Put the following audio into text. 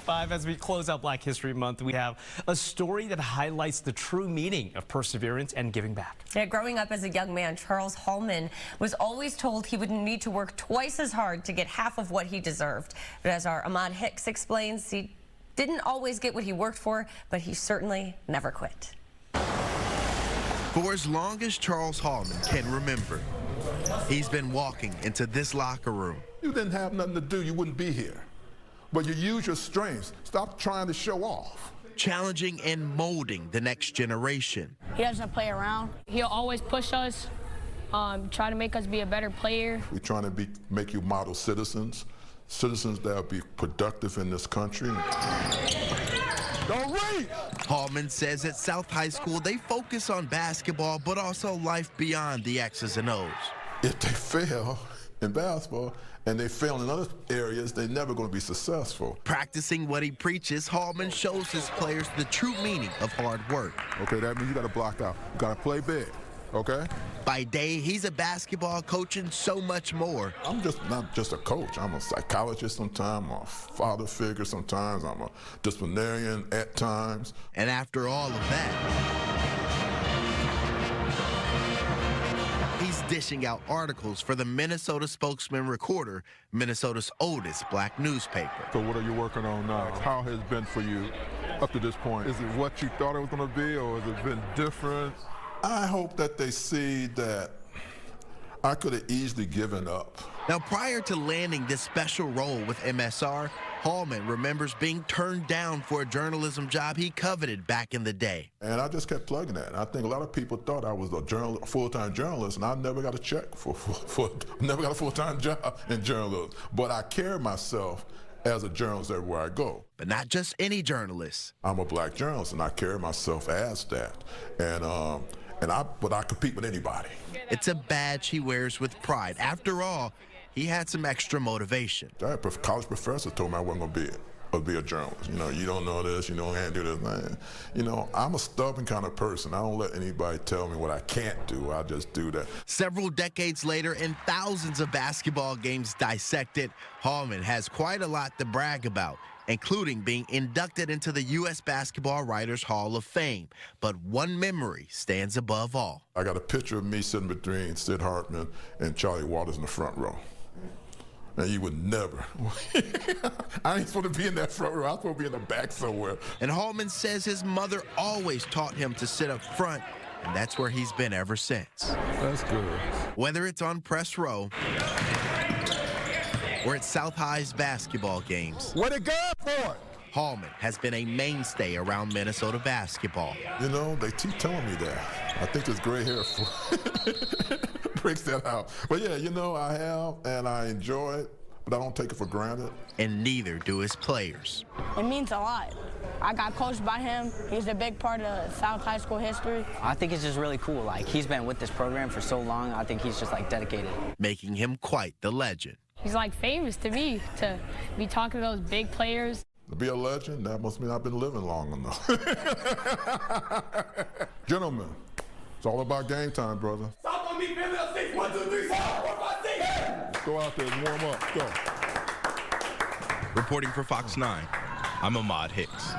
5. As we close out Black History Month, we have a story that highlights the true meaning of perseverance and giving back. Yeah, growing up as a young man, Charles Hallman was always told he would need to work twice as hard to get half of what he deserved. But as our Ahmad Hicks explains, he didn't always get what he worked for, but he certainly never quit. For as long as Charles Hallman can remember, he's been walking into this locker room. You didn't have nothing to do, you wouldn't be here. But you use your strengths. Stop trying to show off. Challenging and molding the next generation. He doesn't play around. He'll always push us, try to make us be a better player. We're trying to make you model citizens, citizens that will be productive in this country. Don't reach! Hallman says at South High School they focus on basketball, but also life beyond the X's and O's. If they fail in basketball and they fail in other areas, they're never going to be successful. Practicing what he preaches, Hallman shows his players the true meaning of hard work. Okay, that means you got to block out. You got to play big, okay? By day, he's a basketball coach and so much more. I'm not just a coach. I'm a psychologist sometimes, I'm a father figure sometimes, I'm a disciplinarian at times. And after all of that, he's dishing out articles for the Minnesota Spokesman Recorder, Minnesota's oldest black newspaper. So what are you working on now? How has it been for you up to this point? Is it what you thought it was going to be, or has it been different? I hope that they see that I could have easily given up. Now, prior to landing this special role with MSR, Hallman remembers being turned down for a journalism job he coveted back in the day. And I just kept plugging that. And I think a lot of people thought I was a full-time journalist, and I never got a check never got a full-time job in journalism. But I carry myself as a journalist everywhere I go. But not just any journalist. I'm a black journalist, and I carry myself as that. But I compete with anybody. It's a badge he wears with pride. After all, he had some extra motivation. That college professor told me I wasn't going to be a journalist. You know, you don't know this, you don't have to do this. Man. You know, I'm a stubborn kind of person. I don't let anybody tell me what I can't do. I just do that. Several decades later, and thousands of basketball games dissected, Hallman has quite a lot to brag about, including being inducted into the U.S. Basketball Writers Hall of Fame. But one memory stands above all. I got a picture of me sitting between Sid Hartman and Charlie Waters in the front row. And you would never. I ain't supposed to be in that front row. I'm supposed to be in the back somewhere. And Hallman says his mother always taught him to sit up front, and that's where he's been ever since. That's good. Whether it's on press row or at South High's basketball games, What it got for it? Hallman has been a mainstay around Minnesota basketball. You know, they keep telling me that. I think this gray hair breaks that out. But yeah, you know, I have, and I enjoy it, but I don't take it for granted. And neither do his players. It means a lot. I got coached by him. He's a big part of South High School history. I think it's just really cool. Like, he's been with this program for so long. I think he's just, like, dedicated. Making him quite the legend. He's, like, famous to me, to be talking to those big players. To be a legend, that must mean I've been living long enough. Gentlemen, it's all about game time, brother. Stop on me, Minneapolis-St. 1, 2, 3, 4. What about Go out there and warm up. Go. Reporting for Fox 9, I'm Ahmad Hicks.